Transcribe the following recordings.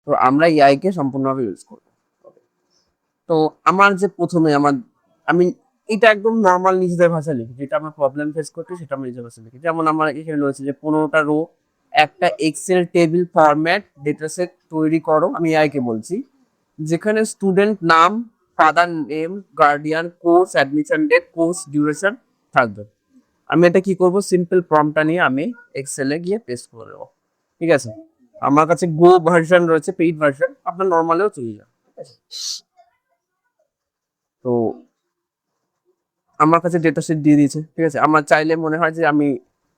তো আমরা এআই কে সম্পূর্ণভাবে ইউজ করব। তো আমার যে প্রথমে আমি এটা একদম নর্মাল নিজেদের ভাষায় লিখি, যেটা আমার প্রবলেম ফেস করছি সেটা আমি নিজের ভাষায় লিখি। যেমন আমার এখানে রয়েছে যে 15টা রো, একটা Excel table format data set তৈরি করো, আমি এআই কে বলছি, যেখানে স্টুডেন্ট নাম, father name, guardian, course admission date, course duration থাকবে। আমি এটা কি করব, সিম্পল প্রম্পটটা নিয়ে আমি এক্সেলে গিয়ে পেস্ট করে দেবো। ঠিক আছে, আমার কাছে গো ভার্সন রয়েছে, পেইড ভার্সন, আপনার নর্মালেও চলে যাবে। ঠিক আছে, তো আমার কাছে ডেটা সেট দিয়ে দিয়েছে। ঠিক আছে, আমার চাইলে মনে হয় যে আমি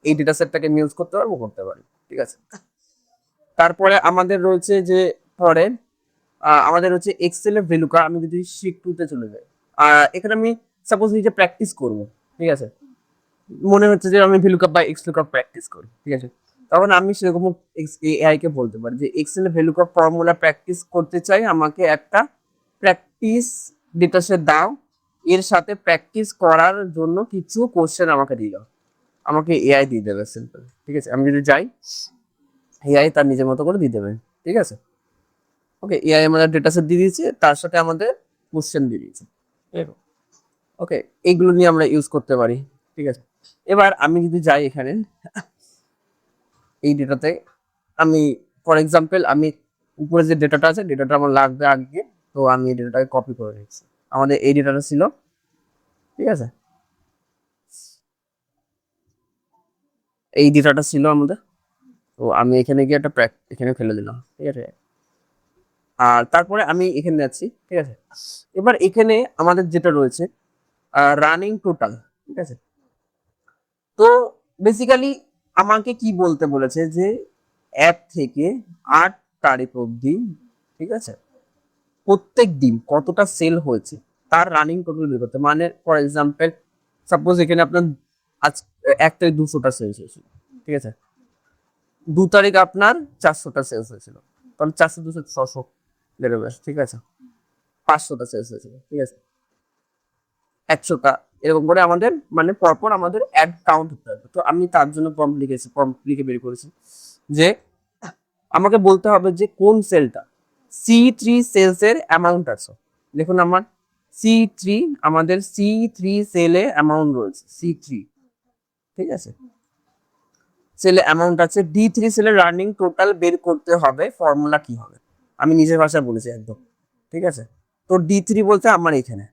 এই ডেটা সেটটাকে ইউজ করতে পারবো, করতে পারি। ঠিক আছে, তারপরে আমাদের রয়েছে যে পরে আমাদের হচ্ছে এক্সেল এর ভ্যালু আমি যদি শিট 2 তে চলে যাই, এখানে আমি সাপোজ নিজে প্র্যাকটিস করব। ঠিক আছে, মনে হচ্ছে যে আমি ভিলুকাপ বা এক্স লুকআপ প্র্যাকটিস করি। ঠিক আছে, তখন আমি সেরকম এআই কে বলতে পারি যে এক্সেল এর ভ্যালুকাপ ফর্মুলা প্র্যাকটিস করতে চাই, আমাকে একটা প্র্যাকটিস ডেটা সেট দাও, এর সাথে প্র্যাকটিস করার জন্য কিছু কোশ্চেন আমাকে দিয়ে দাও। আমাকে এআই দিয়ে দেবে সিম্পল। ঠিক আছে, আমি যদি যাই, এআই তার নিজের মতো করে দিয়ে দেবে। ঠিক আছে, ওকে, এআই আমাদের ডেটা সেট দিয়ে দিয়েছে, তার সাথে আমাদের কোশ্চেন দিয়ে দিয়েছে। ওকে, এইগুলো নিয়ে আমরা ইউজ করতে পারি। ঠিক আছে, এবার আমি যদি যাই এখানে এই ডেটাতে, আমি ফর এক্সাম্পল আমি উপরে যে ডেটাটা আছে, ডেটাটা আমার লাগবে আগে, তো আমি এই ডেটাটাকে কপি করে নিচ্ছি। আমাদের এই ডেটাটা ছিল। ঠিক আছে, এই ডেটাটা ছিল আমাদের, তো আমি এখানে গিয়ে একটা এখানে ফেলে দিলাম। ঠিক আছে, আর তারপরে আমি এখানে যাচ্ছি। ঠিক আছে, এবার এখানে আমাদের যেটা রয়েছে রানিং টোটাল। ঠিক আছে, তো বেসিক্যালি আমাকে কি বলতে বলেছে যে 1 থেকে 8 তারিখ অবধি, ঠিক আছে, প্রত্যেক দিন কতটা সেল হয়েছে তার রানিং টোটাল বের করতে। মানে ফর এক্সাম্পল সাপোজ এখানে আপনার আজ 1 তারিখ 200টা সেলস হয়েছিল। ঠিক আছে, 2 তারিখ আপনার 400টা সেলস হয়েছিল, তাহলে 400 200 600 বেরোবে। ঠিক আছে, 500টা সেলস হয়েছিল। ঠিক আছে, 100টা, এরকম করে আমাদের মানে পরপর আমাদের অ্যাড কাউন্ট হতে হবে। তো আমি তার জন্য প্রম্পট লিখেছি, প্রম্পট লিখে বের করেছি যে আমাকে বলতে হবে যে কোন সেলটা C3 সেলস এর অ্যামাউন্ট আছে। দেখুন আমার C3, আমাদের C3 সেলে অ্যামাউন্ট রয়েছে C3। ঠিক আছে, সেলে অ্যামাউন্ট আছে, D3 সেলের রানিং টোটাল বের করতে হবে, ফর্মুলা কি হবে আমি নিজের ভাষায় বলেছি একদম। ঠিক আছে, তো D3 বলতে আমার এখানে,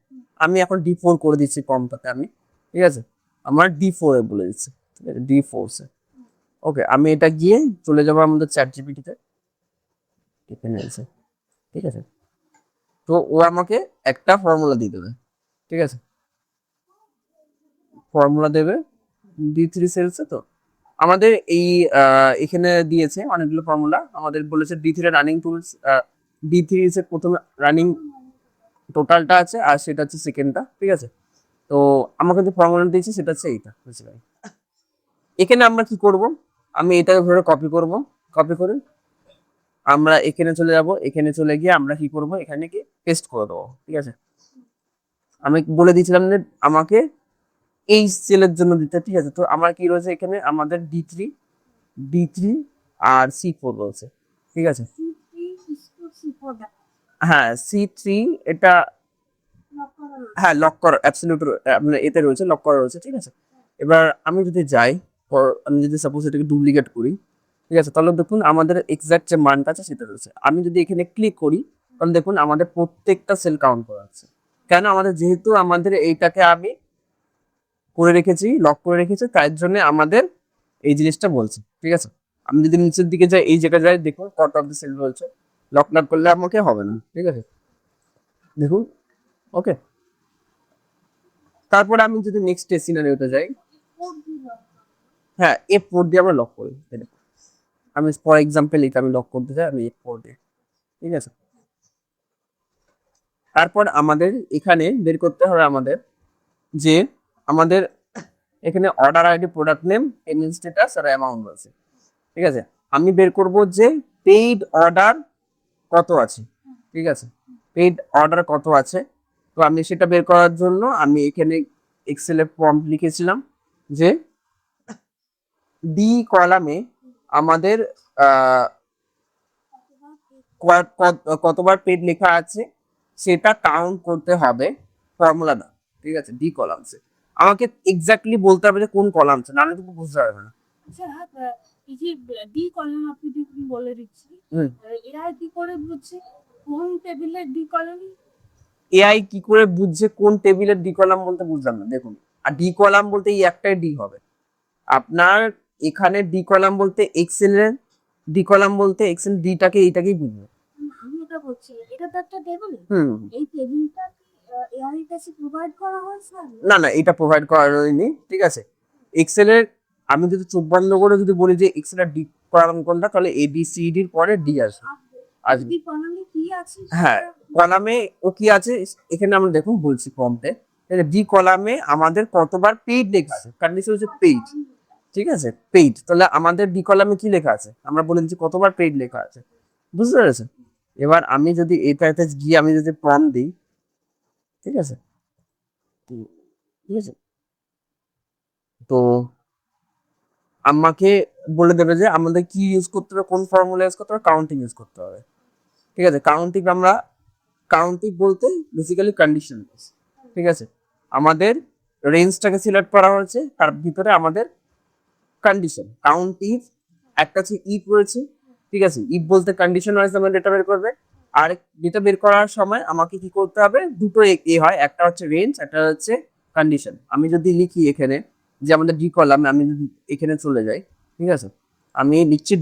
আমি এখন D4 করে দিচ্ছি ফর্মটাতে আমি। ঠিক আছে, আমার D4 এ বলে দিচ্ছি। ঠিক আছে, D4 সে ওকে, আমি এটা গিয়ে চলে যাবো আমাদের চ্যাট জিপিটিতে, এখানে আছে। ঠিক আছে, তো ও আমাকে একটা ফর্মুলা দিয়ে দেবে। ঠিক আছে, ফর্মুলা দেবে D3 সেলসে। তো আমাদের এই এখানে দিয়েছে অনেকগুলো ফর্মুলা, আমাদের বলেছে D3 রানিং টুলস, D3 এর প্রথমে রানিং টোটালটা আছে, আর সেটা হচ্ছে সেকেন্ডটা। ঠিক আছে, তো আমাকে যে ফর্মুলা দিয়েছে সেটা হচ্ছে এইটা বেসিক্যালি। এখানে আমরা কি করব, আমি এটা ধরে কপি করব, কপি করে আমরা এখানে চলে যাব, এখানে চলে গিয়ে আমরা কি করব, এখানে কি পেস্ট করে দেবো। ঠিক আছে, আমি বলে দিয়েছিলাম যে আমাকে এই সেলের জন্য দিতে। ঠিক আছে, তো আমার কি রয়েছে এখানে, আমাদের ডি থ্রি আর C4 রয়েছে। ঠিক আছে, হ্যাঁ C3 এটা, হ্যাঁ লক করা অ্যাবসলিউট আপনার এতে রয়েছে, লক করা রয়েছে। ঠিক আছে, এবার আমি যদি যাই, আমি যদি সাপোজ এটাকে ডুপ্লিকেট করি, ঠিক আছে, তাহলে দেখুন আমাদের এক্সাক্ট যে মানটা আছে সেটা রয়েছে। আমি যদি এখানে ক্লিক করি, তাহলে দেখুন আমাদের প্রত্যেকটা সেল কাউন্ট করা আছে। কেন, আমাদের যেহেতু আমাদের এইটাকে আমি করে রেখেছি, লক করে রেখেছি, তার জন্য আমাদের এই জিনিসটা বলছে। ঠিক আছে, আমি যদি নিচের দিকে যাই, এই জায়গায় যাই, দেখুন কট অফ দ্য সেল বলছে, লক না করলে আমাকে হবে না। ঠিক আছে, দেখুন। ওকে, তারপরে আমি যদি নেক্সট সিনারিওতে যাই, হ্যাঁ F4 দিয়ে আমরা লক করি। আমি ফর এক্সাম্পল এটা আমি লক করতে চাই, আমি F4 দিয়ে। ঠিক আছে, তারপর আমাদের এখানে বের করতে হবে আমাদের যে আমাদের এখানে order ID, product name, payment status আর অ্যামাউন্ট আছে। ঠিক আছে, আমি বের করব যে পেইড অর্ডার কত আছে। ঠিক আছে, পেইড অর্ডার কত আছে, তো আমি সেটা বের করার জন্য আমি এখানে এক্সেলে প্রম্পট লিখেছিলাম যে ডি কলামে আমাদের কতবার পেড লেখা আছে সেটা কাউন্ট করতে হবে ফর্মুলা না, ঠিক আছে, ডি কলামসে। আমাকে এক্স্যাক্টলি বলতে হবে যে কোন কলামসে, নাহলে তুমি বুঝতে পারবে না। আচ্ছা এই যে ডি কলাম আপনি যদি বলে দিচ্ছি, হুম। এরা কি করে বুঝছে কোন টেবিলের ডি কলাম? এআই কি করে বুঝছে কোন টেবিলের ডি কলাম বলতে বুঝলাম না, দেখুন। আর ডি কলাম বলতে এই একটাই ডি হবে আপনার এখানে, ডি কলাম বলতে এক্সেল এর ডি কলাম বলতে এক্সেল ডিটাকে এইটাকেই বুঝবে। আমি এটা বলছি, এটা তো একটা টেবিল। হুম। এই টেবিলটা কি এআই এর কাছে প্রোভাইড করা হয়েছে? না না, এটা প্রোভাইড করা হয়নি, ঠিক আছে। এক্সেল এর আমি যদি চোখ বন্ধ করে যদি বলি যে এক্সেল এর ডি কলাম কোনটা, তাহলে এ বি সি ডির পরে ডি আসবে। আসবে, ডি কলামে কি আছে হ্যাঁ, কলামে ও কি আছে এখানে আমরা দেখুন বলছি প্রম্পটে, ডি কলামে আমাদের কতবার পেইড লেখা আছে, কন্ডিশন হচ্ছে পেইড, ঠিক আছে, পেইড। তাহলে আমাদের ডি কলামে কি লেখা আছে আমরা বলে দিচ্ছি কতবার পেইড লেখা আছে, বুঝতে পেরেছেন? এবার আমি যদি এটাতে গিয়ে আমি যদি প্রম্পট দিই, ঠিক আছে, ঠিক আছে, তো আমাকে বলে দেবে যে আমাদের কি ইউজ করতে হবে, কোন ফর্মুলা ইউজ করতে হবে, কাউন্টিং ইউজ করতে হবে, ঠিক আছে। কাউন্টিং বলতে বেসিক্যালি কন্ডিশন, ঠিক আছে। আমাদের রেঞ্জটাকে সিলেক্ট করা হয়েছে, তার ভিতরে আমাদের কন্ডিশন কাউন্ট ইফ, একটা হচ্ছে ইফ রয়েছে, ঠিক আছে। ইফ বলতে কন্ডিশন ওয়াইজ আমার ডেটা বের করবে, আর ডেটা বের করার সময় আমাকে কি করতে হবে, দুটো এ হয়, একটা হচ্ছে রেঞ্জ, একটা হচ্ছে কন্ডিশন। আমি যদি লিখি এখানে যে আমাদের ডি কলামে, আমি যদি এখানে চলে যাই, ঠিক আছে, আমি লিখছি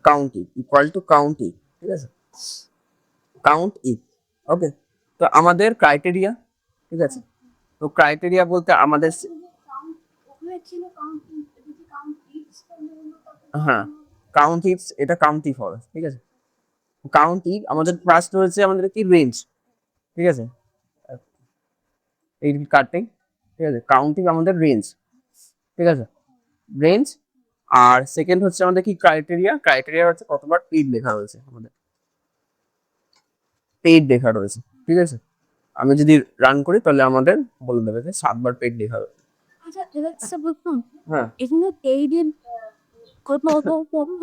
count if equal to count if, ঠিক আছে, কাউন্ট ইফ, ওকে। তো আমাদের ক্রাইটেরিয়া, ঠিক আছে, তো ক্রাইটেরিয়া বলতে আমাদের, হ্যাঁ, কাউন্ট ইফ, এটা কাউন্ট ইফ হবে, ঠিক আছে। কাউন্ট ইফ আমাদের ফার্স্ট হচ্ছে আমাদের কি রেঞ্জ, ঠিক আছে, এই কাটিং, ঠিক আছে, কাউন্টিং আমাদের রেঞ্জ, ঠিক আছে, রেঞ্জ। আর সেকেন্ড হচ্ছে আমাদের কি ক্রাইটেরিয়া, ক্রাইটেরিয়া হচ্ছে কতবার পেইড লেখা রয়েছে, আমাদের পেইড লেখা রয়েছে, ঠিক আছে। আমি যদি রান করি তাহলে আমাদের বলে দেবে যে 7বার পেইড লেখা রয়েছে। আচ্ছা এবার বলুন, হ্যাঁ এখানে পেইডের কত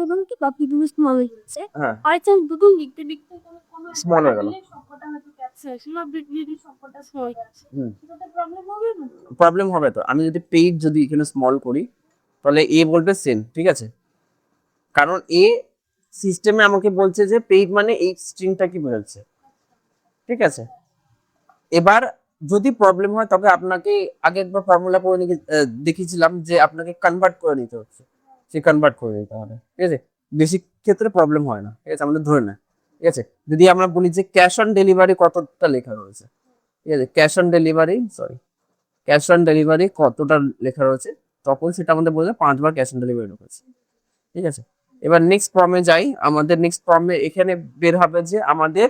এবং কি বাকি দুটো স্মল হচ্ছে, হ্যাঁ, আর চান্স দুটো লিখতে লিখতে কোনো স্মল হয়ে গেল। সবকটা হয়তো ক্যাপচারেশন অফ যদি সবকটা সময় আছে, হুম, সেটাতে প্রবলেম হবে না? প্রবলেম হবে তো। আমি যদি পেইড যদি এখানে স্মল করি তাহলে এ বলবে সেম, ঠিক আছে, কারণ এ সিস্টেমে আমাকে বলছে যে পেইড মানে এই স্ট্রিংটা কি বোঝাচ্ছে, ঠিক আছে। এবার যদি প্রবলেম হয় তবে আপনাকে আগে একবার ফর্মুলা পড়ে দেখিয়েছিলাম যে আপনাকে কনভার্ট করে নিতে হচ্ছে, সে কনভার্ট করে নিতে হবে, ঠিক আছে। বেশি ক্ষেত্রে প্রবলেম হয় না, ঠিক আছে, আমাদের ধরে নেয়, ঠিক আছে। যদি আমরা বলি যে ক্যাশ অন ডেলিভারি কতটা লেখা রয়েছে, ঠিক আছে, cash on delivery, sorry, cash on delivery কতটা লেখা রয়েছে, তখন সেটা আমাদের বলবে 5বার ক্যাশ অন ডেলিভারি রয়েছে, ঠিক আছে। এবার নেক্সট ফর্মে যাই, আমাদের নেক্সট ফর্মে এখানে বের হবে যে আমাদের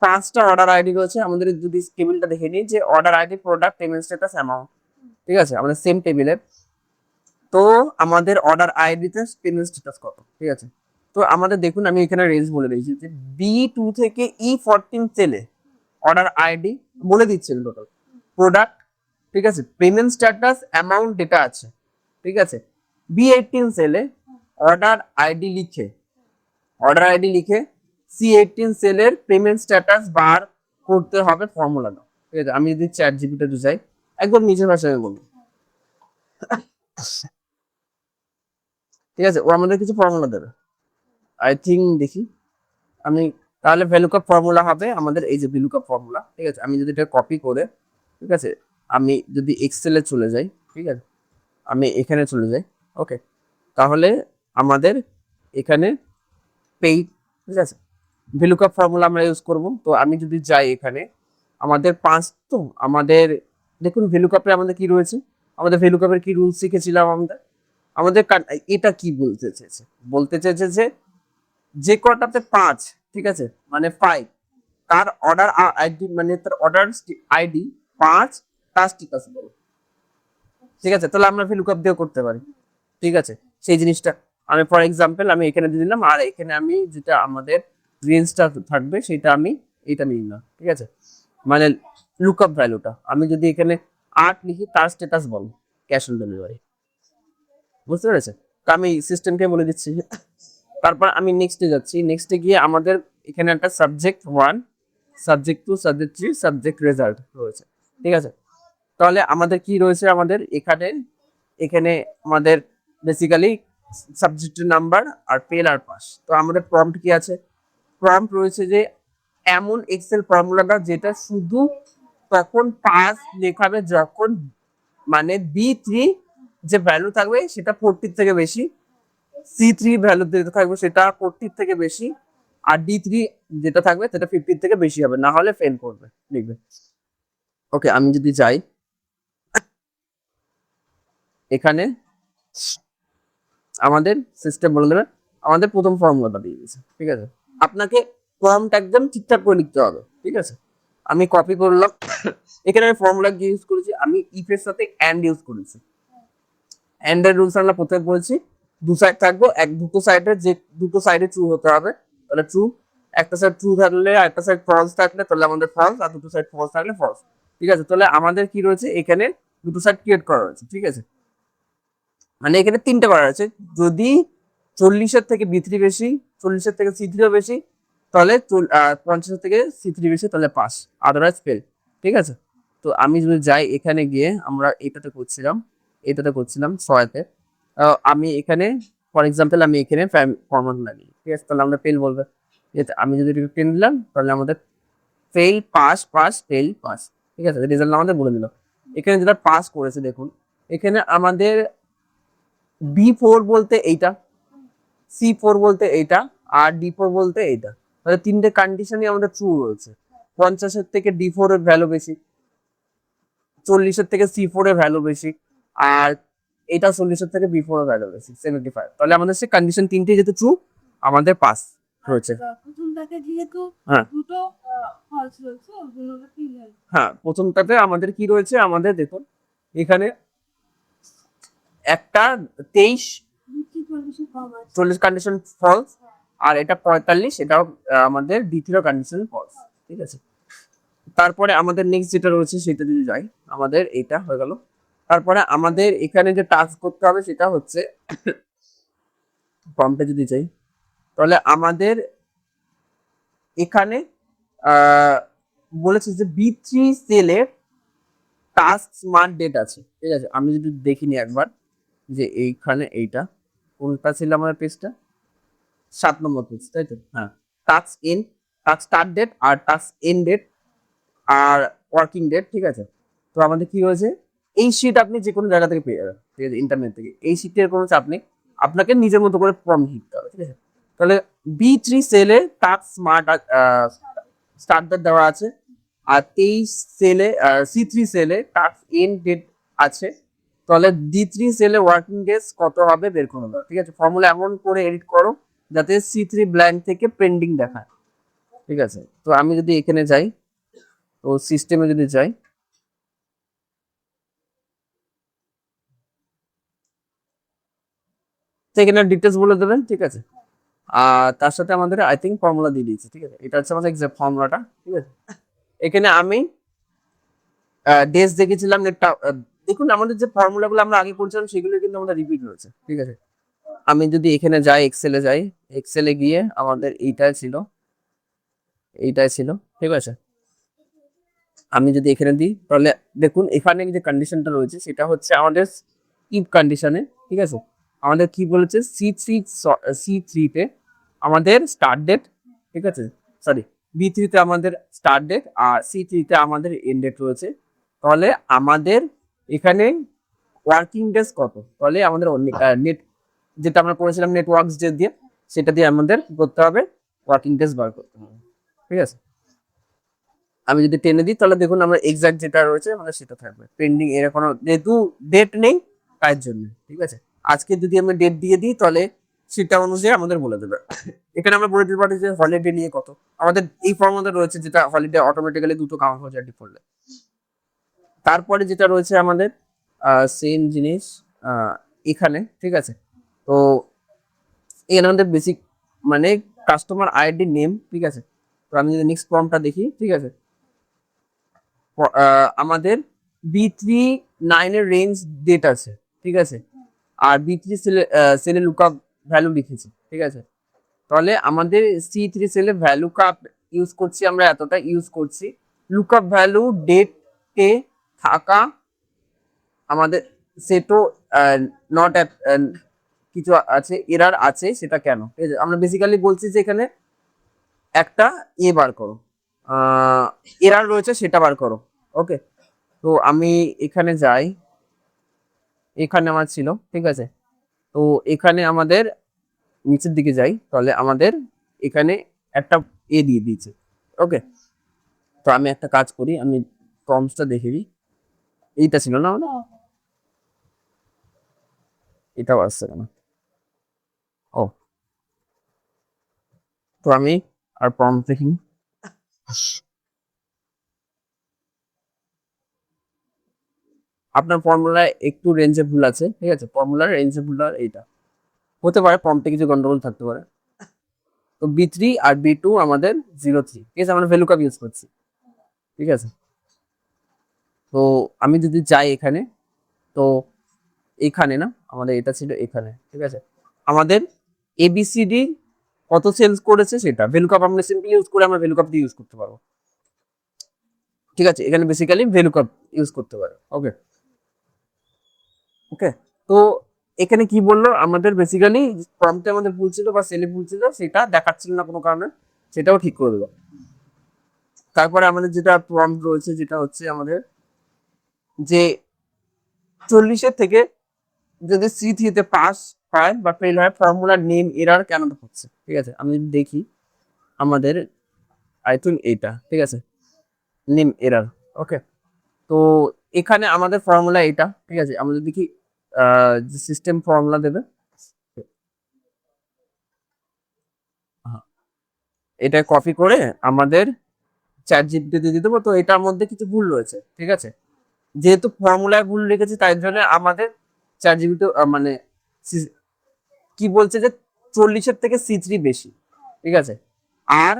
5টা অর্ডার আইডি রয়েছে। আমাদের যদি টেবিলটা দেখে নিই যে order ID, product, payment status, amount, ঠিক আছে, আমাদের সেম টেবিলে। তো আমাদের অর্ডার আইডিতে পেমেন্ট স্ট্যাটাস কত, ঠিক আছে। তো আমাদের দেখুন আমি এখানে রেঞ্জ বলে দিয়েছি যে B2 থেকে E14 সেলে অর্ডার আইডি বলে দিচ্ছেন টোটাল, প্রোডাক্ট, ঠিক আছে, পেমেন্ট স্ট্যাটাস, অ্যামাউন্ট ডেটা আছে, ঠিক আছে। B18 সেলে অর্ডার আইডি লিখে C18 সেলের পেমেন্ট স্ট্যাটাস বার করতে হবে ফর্মুলা দাও, ঠিক আছে। আমি যদি চ্যাট জিপিতে যাই, একদম নিজের ভাষায় বলবো, ঠিক আছে, ও আমাদের কিছু ফর্মুলা দেবে, আই থিঙ্ক দেখি আমি, তাহলে ভ্যালুকাপ ফর্মুলা হবে আমাদের, এই যে ভ্যালুকাপ ফর্মুলা, ঠিক আছে। আমি যদি এটা কপি করে, ঠিক আছে, আমি যদি এক্সেলে চলে যাই, ঠিক আছে, আমি এখানে চলে যাই, ওকে, তাহলে আমাদের এখানে পেইড, ঠিক আছে, ভ্যালুকাপ ফর্মুলা আমরা ইউজ করব। তো আমি যদি যাই এখানে, আমাদের 5, তো আমাদের দেখুন ভ্যালুকাপে আমাদের কি রয়েছে, আমাদের ভ্যালুকাপের কি রুল শিখেছিলাম আমরা, আমাদের এটা কি বলতে চেয়েছে যে যে কটাতে 5, ঠিক আছে, মানে 5, তার অর্ডার আইডি, মানে তার অর্ডার আইডি 5, তার স্ট্যাটাস বলো, ঠিক আছে। তাহলে আমরা ভ্যালুকাপ দিয়েও করতে পারি, ঠিক আছে, সেই জিনিসটা আমি ফর এক্সাম্পল আমি এখানে দিয়ে দিলাম, আর এখানে আমি যেটা আমাদের রেঞ্জটা থাকবে সেটা আমি এটা নিয়ে নিলাম, ঠিক আছে, মানে লুকআপ ভ্যালুটা আমি যদি এখানে 8 লিখি, তার status ball cash on delivery, বুঝতে পেরেছে। তো আমি সিস্টেমকে বলে দিচ্ছি তারপর আমি নেক্সটে যাচ্ছি, নেক্সটে গিয়ে আমাদের এখানে একটা subject 1, subject 2, subject 3, subject result রয়েছে, ঠিক আছে। তাহলে আমাদের কি রয়েছে, আমাদের এখানে এখানে আমাদের বেসিক্যালি সাবজেক্টের নাম্বার আর ফেল আর পাস। তো আমাদের প্রম্পট কি আছে, প্রম্পট রয়েছে যে এমন এক্সেল ফর্মুলাটা যেটা শুধু তখন পাস লেখাবে যখন মানে B3 যে ভ্যালু থাকবে সেটা 40 থেকে বেশি, C3 ভ্যালু যেটা থাকবে সেটা 40 থেকে বেশি, আর D3 যেটা থাকবে সেটা 50 থেকে বেশি হবে, না হলে ফেল করবে, লিখবে। ওকে, আমি যদি যাই এখানে আমাদের সিস্টেম বলে দেবে আমাদের প্রথম ফর্মুলাটা দিয়ে দিয়েছে, ঠিক আছে। আপনাকে ফর্মটা একদম ঠিকঠাক করে লিখতে হবে, ঠিক আছে। আমি কপি করলাম, এখানে আমি ফর্মুলা কি ইউজ করেছি, আমি ইফ এর সাথে এন্ড ইউজ করেছি। এন্ড এর রুলস আমরা প্রথমে বলেছি, দু সাইড থাকবো, দুটো সাইডে যে দুটো সাইডে ট্রু হতে হবে, তাহলে ট্রু। একটা সাইড ট্রু থাকলে আর একটা সাইড ফলস থাকলে তাহলে আমাদের ফলস, আর দুটো সাইড ফলস থাকলে ফলস, ঠিক আছে। তাহলে আমাদের কি রয়েছে, এখানে দুটো সাইড ক্রিয়েট করা রয়েছে, ঠিক আছে। মানে এখানে তিনটে করা আছে, যদি 40-এর থেকে B3 বেশি, 40-এর থেকে C3 বেশি, তাহলে 50-এর থেকে C3 বেশি, তাহলে পাস, আদারওয়াইজ ফেল, ঠিক আছে। তো আমি যদি যাই এখানে গিয়ে আমরা এটাতে করছিলাম 6-তে, আমি এখানে ফর এক্সাম্পল আমি এখানে ফর্মুলা নিই, ঠিক আছে। তাহলে আমরা ফেল বলবে, আমি যদি এটা টেন দিলাম তাহলে আমাদের fail pass pass fail pass, ঠিক আছে। রেজাল্ট আমাদের বলে দিল। এখানে যেটা পাস করেছে দেখুন, এখানে আমাদের B4 বলতে এইটা, C4 বলতে এইটা, আর D4 বলতে এইটা, তাহলে তিনটে কন্ডিশনই আমাদের ট্রু রয়েছে। 50-এর থেকে D4 এর ভ্যালু বেশি, 40-এর থেকে C4 এর ভ্যালু বেশি, আর এটা 40-এর থেকে B4 এর ভ্যালু বেশি 75, তাহলে আমাদের সে কন্ডিশন তিনটে যেহেতু ট্রু, আমাদের পাস রয়েছে। প্রথমটাতে যেহেতু হ্যাঁ দুটো ফলস রয়েছে ওগুলো কি হয়? হ্যাঁ, প্রথমটাতে আমাদের কি রয়েছে, আমাদের দেখুন এখানে একটা 23 কি কন্ডিশন কম আছে? 40 কন্ডিশন ফলস, আর এটা 45, এটাও আমাদের দ্বিতীয় কন্ডিশন ফলস, ঠিক আছে। তারপরে আমাদের নেক্সট যেটা রয়েছে সেটা যদি যাই, আমাদের এটা হয়ে গেল। তারপরে আমাদের এখানে যে টাস্ক করতে হবে সেটা হচ্ছে ফর্মটা যদি যাই, তাহলে আমাদের এখানে বলেছে যে B3 সেলের টাস্ক স্মার্ট ডেট আছে, ঠিক আছে। আমি যদি দেখিনি একবার যে এইখানে এইটা কোনটা ছিল আমাদের পেজটা, 7 নম্বর পেজ, তাই তো? হ্যাঁ, task in, task start date আর টাস্ক এন্ড ডেট আর ওয়ার্কিং ডেট, ঠিক আছে। তো আমাদের কি হয়েছে, এই শীট আপনি যে কোনো জায়গা থেকে পেয়ে যাবেন, ঠিক আছে, ইন্টারনেট থেকে। এই শীটের কোনো চাপ নেই, আপনাকে নিজের মতো করে ফর্ম লিখতে হবে, ঠিক আছে। তাহলে B3 সেলে টাস্ক স্মার্ট স্টার্ট ডেট দেওয়া আছে, আর 23 সেলে C3 সেলে টাস্ক এন্ড ডেট আছে, তাহলে D3 সেলে ওয়ার্কিং ডেজ কত হবে বের করে দাও, ঠিক আছে। ফর্মুলা এমন করে এডিট করো যাতে C3 ব্ল্যাঙ্ক থেকে পেন্ডিং দেখায়, ঠিক আছে। তো আমি যদি এখানে যাই, তো সিস্টেমে যদি যাই, তো এখানে ডিটেলস বলে দেবেন, ঠিক আছে। আর তার সাথে আমাদের আই থিঙ্ক ফর্মুলা দিয়ে দিয়েছে, ঠিক আছে। এটা হচ্ছে আমাদের এক্সাক্ট ফর্মুলাটা, ঠিক আছে। এখানে আমি ডেজ দেখেছিলাম নেটটা, দেখুন আমাদের যে ফর্মুলাগুলো আমরা আগে করেছিলাম সেগুলো কিন্তু আমাদের রিপিট হয়েছে, ঠিক আছে। আমি যদি এখানে যাই, এক্সেলে যাই, এক্সেলে গিয়ে আমাদের এইটাই ছিল, ঠিক আছে। আমি যদি এখানে দিই তাহলে দেখুন এখানে যে কন্ডিশনটা রয়েছে সেটা হচ্ছে আমাদের ইফ কন্ডিশনে, ঠিক আছে। আমাদের কি বলেছে, C3 তে আমাদের স্টার্ট ডেট, ঠিক আছে, সরি B3 তে আমাদের স্টার্ট ডেট আর C3 তে আমাদের এন্ড ডেট রয়েছে। তাহলে আমাদের এখানে ওয়ার্কিং ডেজ কত, তাহলে আমাদের নেট যেটা আমরা করেছিলাম নেটওয়ার্কস ডে দিয়ে, সেটা দিয়ে আমাদের কি করতে হবে, ওয়ার্কিং ডেজ বার করতে হবে, ঠিক আছে। আমি যদি টেনে দিই তাহলে দেখুন আমরা এক্সাক্ট যেটা রয়েছে আমাদের সেটা থাকবে, পেন্ডিং এর কোনো যেহেতু ডেট নেই তার জন্য, ঠিক আছে। আজকে যদি আমি ডেট দিয়ে দিই তাহলে সেটা অনুযায়ী আমাদের বলে দেবে। এখানে আমরা বলে দিতে পারি যে হলিডে নিয়ে কত, আমাদের এই ফর্মুলা রয়েছে যেটা হলিডে অটোমেটিক্যালি দুটো কাউন্ট হয়ে যায় ডিফল্টে। তারপরে যেটা রয়েছে আমাদের সেম জিনিস এখানে, ঠিক আছে। তো এখানে আমাদের বেসিক মানে কাস্টমার আইডি নেম, ঠিক আছে। তো আমি যদি নেক্সট ফর্মটা দেখি, ঠিক আছে, আমাদের B3 এর রেঞ্জ ডেট আছে, ঠিক আছে, আর B3 সেলে লুকআপ ভ্যালু লিখেছি, ঠিক আছে। তাহলে আমাদের C3 সেলে ভ্যালু কাপ ইউজ করছি আমরা, এতটা ইউজ করছি। লুকআপ ভ্যালু ডেটে থাকা আমাদের সেটও নট কিছু আছে, এরার আছে, সেটা কেন? ঠিক আছে, আমরা বেসিক্যালি বলছি যে এখানে একটা বার করো, এরার রয়েছে সেটা বার করো। ওকে, তো আমি এখানে যাই, এখানে আমার ছিল, ঠিক আছে। তো এখানে আমাদের নিচের দিকে যাই, তাহলে আমাদের এখানে একটা দিয়ে দিয়েছে। ওকে, তো আমি একটা কাজ করি, আমি প্রম্পটটা দেখে দিই। এইটা ছিল না আমাদের, এটাও আসছে কেন? ও, তো আমি আর প্রম্পট দেখি। আপনার ফর্মুলায় একটু রেঞ্জে ভুল আছে, ঠিক আছে, ফর্মুলার রেঞ্জে ভুল আর এইটা হতে পারে, প্রম্পটে কিছু গন্ডগোল থাকতে পারে। তো B3 আর B2 আমাদের 0 3, ঠিক আছে, আমরা ভ্যালু কাপ ইউজ করছি, ঠিক আছে। তো আমি যদি যাই এখানে, তো এখানে না, আমাদের এটা ছিল এখানে, ঠিক আছে। আমাদের ABCD কত সেলস করেছে সেটা ভ্যালু কাপ আমরা সিম্পলি ইউজ করে আমরা ভ্যালু কাপ দিয়ে ইউজ করতে পারবো, ঠিক আছে। এখানে বেসিক্যালি ভ্যালু কাপ ইউজ করতে পারো। ওকে, ওকে, তো এখানে কি বললো আমাদের, বেসিক্যালি প্রম্পটে আমাদের ভুল ছিল বা সেলে ভুল ছিল, সেটা দেখাচ্ছিল না কোনো কারণে, সেটাও ঠিক করে দেবো। তারপরে আমাদের যেটা প্রম্পট রয়েছে, যেটা হচ্ছে আমাদের যে 40-এর থেকে যদি C3 তে পাস হয় বা ফেল হয়, ফর্মুলার নেম এরার কেন হচ্ছে, ঠিক আছে। আমি যদি দেখি আমাদের, আই থিঙ্ক এইটা, ঠিক আছে, নেম এরার। ওকে, তো এখানে আমাদের ফর্মুলা এটা, ঠিক আছে। আমরা যদি দেখি যে সিস্টেম ফর্মুলা দেবে, হ্যাঁ, এটা কপি করে আমাদের চ্যাট জিপিটিতে দিয়ে দেবো। তো এটার মধ্যে কিছু ভুল রয়েছে, ঠিক আছে। যেহেতু ফর্মুলায় ভুল রেখেছি, তাই জন্য আমাদের চ্যাট জিপিটি মানে কি বলছে যে 40-এর থেকে C3 বেশি, ঠিক আছে। আর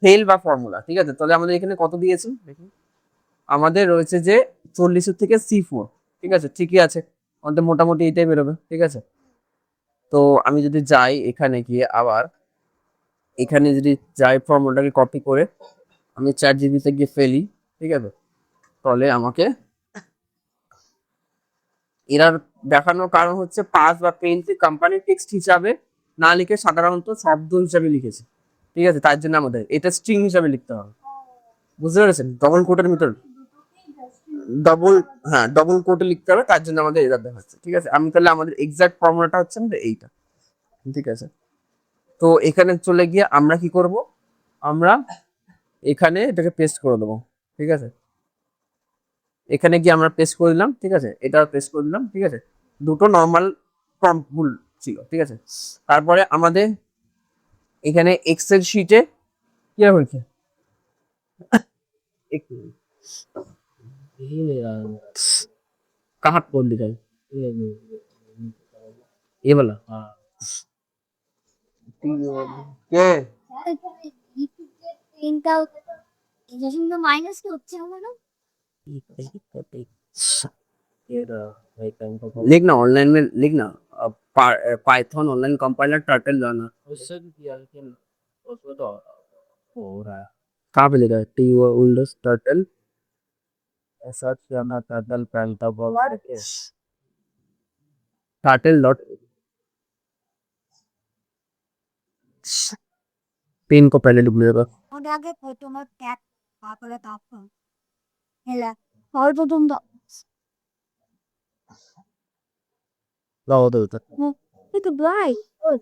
ফেল বা ফর্মুলা, ঠিক আছে। তাহলে আমাদের এখানে কত দিয়েছে দেখি, আমাদের রয়েছে যে 40-এর থেকে C4, ঠিক আছে, ঠিকই আছে, আমাদের মোটামুটি এইটাই বেরোবে, ঠিক আছে। তো আমি যদি যাই এখানে গিয়ে আবার, এখানে যদি যাই ফর্মুলাটাকে কপি করে আমি চ্যাট জিপিতে গিয়ে ফেলি, ঠিক আছে, তাহলে আমাকে এরার দেখানোর কারণ হচ্ছে পাস বা পেনকে কোম্পানি টেক্সট হিসাবে না লিখে সাধারণত শব্দ হিসাবে লিখেছে, ঠিক আছে। তার জন্য আমাদের এটা স্ট্রিং হিসাবে লিখতে হবে, বুঝতে পেরেছেন? ডবল কোটের ভিতর ডবল, হ্যাঁ, ডবল কোটে লিখতে হবে, তার জন্য আমাদের এরার দেখাচ্ছে, ঠিক আছে। আমি তাহলে আমাদের এক্সাক্ট ফর্মুলাটা হচ্ছে আমাদের এইটা, ঠিক আছে। তো এখানে চলে গিয়ে আমরা কি করব, আমরা এখানে এটাকে পেস্ট করে দেবো, ঠিক আছে। এখানে গিয়ে আমরা পেস্ট করে দিলাম, ঠিক আছে, এটা পেস্ট করে দিলাম, ঠিক আছে। দুটো নর্মাল প্রম্পট ভুল ছিল, ঠিক আছে। তারপরে আমাদের এখানে এক্সেল শিটে কি হয়েছে, एक मिनट, कहाँ बोल लिखा है, ये वाला, हाँ, ये তিনটা এটা কিন্তু মাইনাস কি হচ্ছে আমার না? लिखना ऑनलाइन में लिखना, पाइथन ऑनलाइन कंपाइलर टर्टल जाना, उससे भी किया लेकिन उसमें तो हो रहा है। कहाँ पे लिखा है टी विंडोज टर्टल, सर्च करना टर्टल पैंटा बॉक्स, टर्टल डॉट, पिन को पहले लिख लेगा। ওটা আগে তোমার ট্যাগ তারপরে তারপর হেলা হয়তো তোমরা लाओ दो तक itu baik oh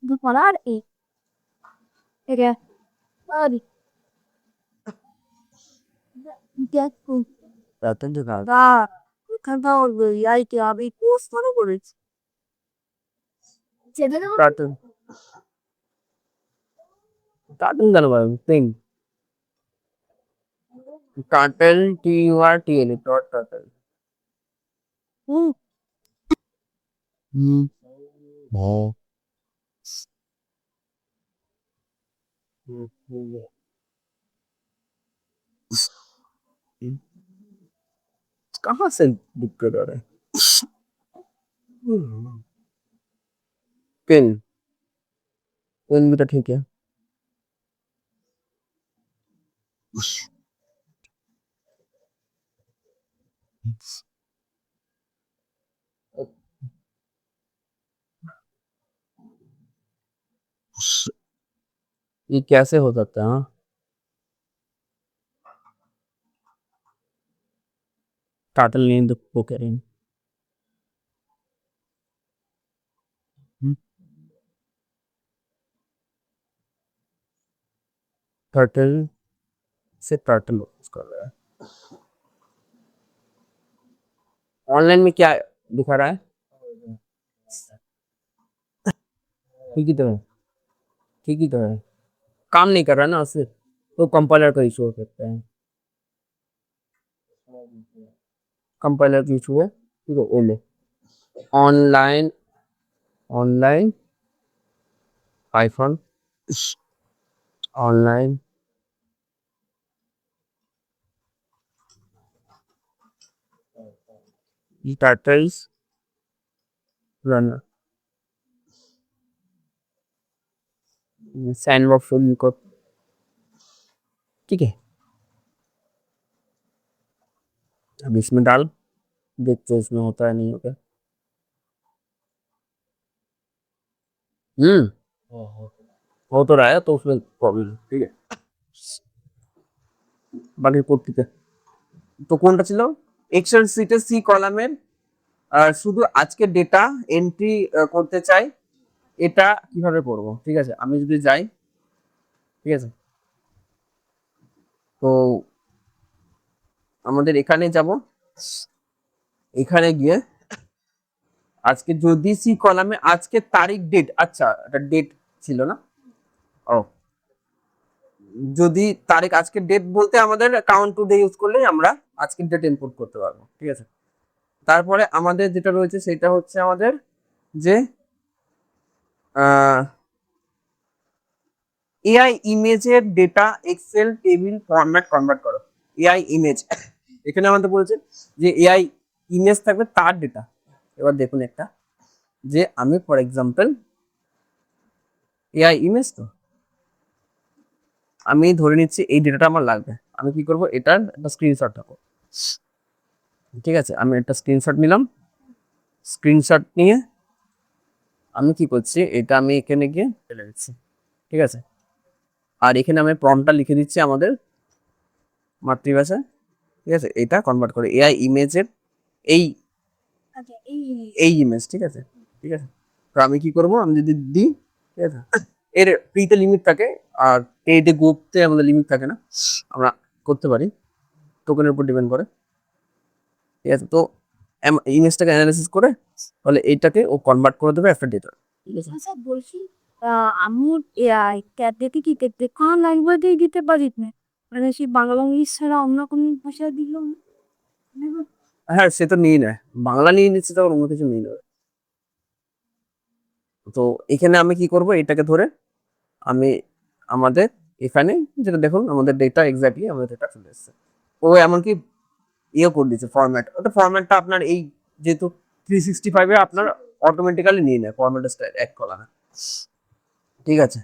itu polar ya babi dia tuh turtle जो कहा da kan tahu ya itu abi post mana boleh jadi tuh turtle, turtle का नाम pin, turtle TURTL dot turtle. hmm हाँ, कहाँ से दिक्कत आ रहा है, पिन, कोई भी तो ठीक है। ये कैसे हो सकता है? हाँ, टाटल नहीं तो पोकेरिन। टर्टल से टर्टल कर रहा है। ऑनलाइन में क्या दिखा रहा है? ठीक ही तो है, ठीक ही तो है। काम नहीं कर रहा ना उससे, तो कंपाइलर का इशू हो सकता है। कंपाइलर का इशू है, ठीक है। ये ले, online, online iPhone, online titles runner, sandbox को, ठीक है। अब इसमें डाल, देखते हैं इसमें होता है नहीं होता। हम्म, हो तो रहा है, तो उसमें प्रॉब्लम, ठीक है। বাকি করতে, তো কোনটা ছিল? এক্সেল শিটে সি কলামের শুধু আজকে ডেটা এন্ট্রি করতে চাই, এটা কিভাবে করব? ঠিক আছে, আমি যদি যাই, ঠিক আছে, তো আমাদের এখানে যাব, এখানে গিয়ে আজকে যদি সি কলামে আজকে তারিখ ডেট, আচ্ছা এটা ডেট ছিল না, ও যদি তারিখ আজকের ডেট বলতে আমাদের কাউন্ট টু ডে ইউজ করলেই আমরা আজকের ডেট ইনপুট করতে পারবো, ঠিক আছে। তারপরে আমাদের যেটা রয়েছে সেটা হচ্ছে আমাদের যে এআই ইমেজের data Excel table format convert করো। এআই ইমেজ, এখানে আমাদের বলেছে যে এআই ইমেজ থাকবে তার ডেটা। এবার দেখুন একটা, যে আমি ফর এক্সাম্পল এআই ইমেজ, তো আমি ধরে নিচ্ছি এই ডেটাটা আমার লাগবে, আমি কি করব, এটার একটা স্ক্রিনশট নেবো, ঠিক আছে। আমি একটা স্ক্রিনশট নিলাম, স্ক্রিনশট নিয়ে আমি কি করছি, এটা আমি এখানে গিয়ে ফেলে দিচ্ছি, ঠিক আছে। আর এখানে আমি প্রম্পটটা লিখে দিচ্ছি আমাদের মাতৃভাষা, ঠিক আছে। এটা কনভার্ট করে এআই ইমেজের এই আচ্ছা এই এই ইমেজ, ঠিক আছে, ঠিক আছে। তো আমি কি করব, আমি যদি দিই, ঠিক আছে, এর ফ্রিতে লিমিট থাকে আর পেইডে গ্রুপতে আমাদের লিমিট থাকে না, আমরা করতে পারি, টোকেনের উপর ডিপেন্ড করে, ঠিক আছে। তো ইমেজটাকে অ্যানালাইসিস করে তাহলে এইটাকে ও কনভার্ট করে দেবে একটা ডেটা, ঠিক আছে। আচ্ছা বলছি আমি ক্যাট দেখে কি দেখতে কোন ল্যাঙ্গুয়েজে দিতে পারি না, মানে সেই বাংলা ইংলিশ ছাড়া অন্য কোনো ভাষা দিল না? হ্যাঁ, সে তো নিয়ে নেয়, বাংলা নিয়ে নিচ্ছে, তখন অন্য কিছু নিয়ে নেবে। তো এখানে আমি কি করব, এটাকে ধরে আমি আমাদের এখানে যেটা দেখুন আমাদের ডেটা এক্স্যাক্টলি আমাদের ডেটা চলে এসেছে। ও এমনকি ইয়ে করে দিচ্ছে ফরম্যাট, ওটা ফরম্যাটটা আপনার এই যেহেতু 365 এ আপনার অটোমেটিক্যালি নিয়ে নেয় ফরম্যাটের স্টাইল এক কলামে, ঠিক আছে।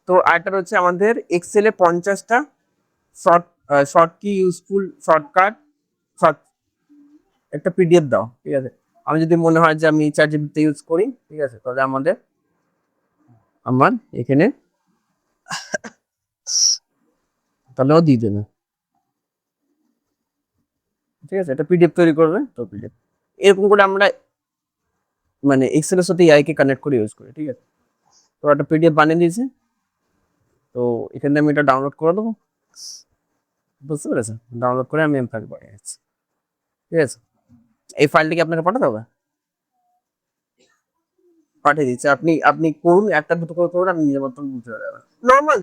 তো আরেকটা হচ্ছে আমাদের এক্সেলে 50টা শর্ট শর্ট কি ইউজফুল শর্টকাট, শর্ট একটা পিডিএফ দাও, ঠিক আছে। আমি যদি মনে হয় যে আমি চ্যাট জিপিটি ইউজ করি, ঠিক আছে, তাহলে আমার এখানে তাহলেও দিয়ে দেবে, ঠিক আছে। এটা পিডিএফ তৈরি করবে, তো পিডিএফ এরকম করে আমরা মানে এক্সেলের সাথে এআই কে কানেক্ট করে ইউজ করি, ঠিক আছে। তো একটা পিডিএফ বানিয়ে দিয়েছে, তো এখানে আমি এটা ডাউনলোড করে দেবো, বুঝতে পেরেছেন? ডাউনলোড করে আমি এমফাইল বানিয়ে নিচ্ছি, ঠিক আছে। এই ফাইলটা কি আপনাকে পাঠাতে হবে? পাঠিয়ে দিচ্ছি, আপনি আপনি করুন, একটা দুটো করে করুন, আমি নিজের মতন বুঝতে পারবেন। নর্মাল